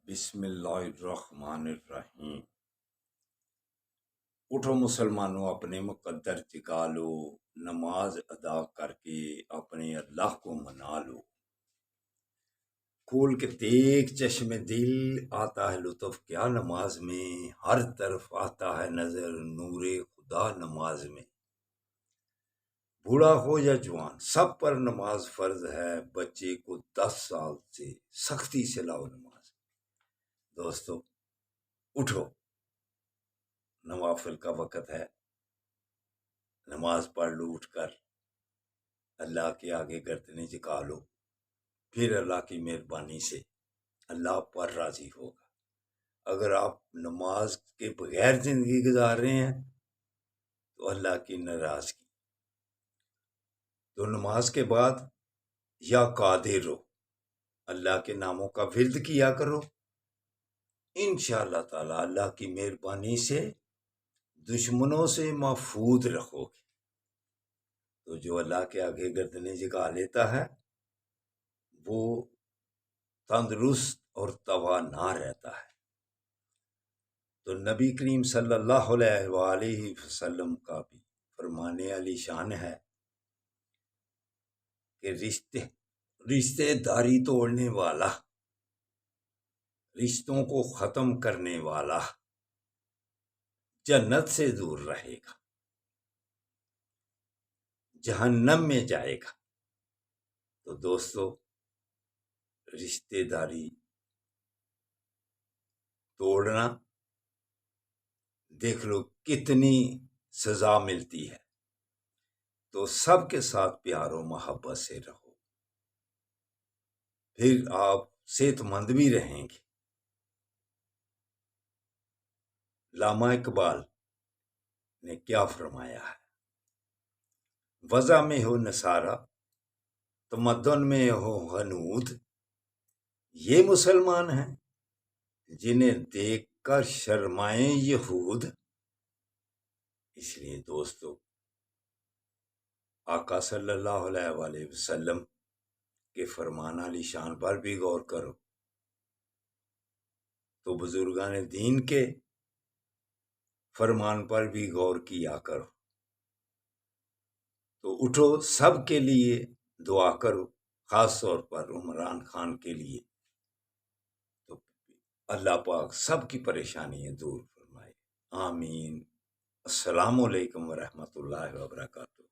بسم اللہ الرحمن الرحیم۔ اٹھو مسلمانوں، اپنے مقدر جگا لو، نماز ادا کر کے اپنے اللہ کو منا لو۔ کھول کے دیکھ چشم دل، آتا ہے لطف کیا نماز میں، ہر طرف آتا ہے نظر نور خدا نماز میں۔ بوڑھا ہو یا جوان سب پر نماز فرض ہے، بچے کو 10 سال سے سختی سے لاؤ نماز۔ دوستو اٹھو، نوافل کا وقت ہے، نماز پڑھ لو اٹھ کر، اللہ کے آگے گردنیں جھکا لو، پھر اللہ کی مہربانی سے اللہ پر راضی ہوگا۔ اگر آپ نماز کے بغیر زندگی گزار رہے ہیں تو اللہ کی ناراضگی۔ تو نماز کے بعد یا قادر ہو، اللہ کے ناموں کا ورد کیا کرو، انشاءاللہ تعالی اللہ کی مہربانی سے دشمنوں سے محفوظ رکھو گے۔ تو جو اللہ کے آگے گردنیں جھکا لیتا ہے وہ تندرست اور توانا رہتا ہے۔ تو نبی کریم صلی اللہ علیہ وآلہ وسلم کا بھی فرمانے علی شان ہے کہ رشتے داری توڑنے والا، رشتوں کو ختم کرنے والا جنت سے دور رہے گا، جہنم میں جائے گا۔ تو دوستو رشتے داری توڑنا دیکھ لو کتنی سزا ملتی ہے۔ تو سب کے ساتھ پیار و محبت سے رہو، پھر آپ صحت مند بھی رہیں گے۔ علامہ اقبال نے کیا فرمایا ہے؟ وضع میں ہو نصارہ، تمدن میں ہو ہنود، یہ مسلمان ہیں جنہیں دیکھ کر شرمائیں یہود۔ اس لیے دوستو آقا صلی اللہ علیہ وآلہ وسلم کے فرمان علی شان پر بھی غور کرو، تو بزرگان دین کے فرمان پر بھی غور کیا کرو۔ تو اٹھو، سب کے لیے دعا کرو، خاص طور پر عمران خان کے لیے، تو اللہ پاک سب کی پریشانیاں دور فرمائے، آمین۔ السلام علیکم ورحمۃ اللہ وبرکاتہ۔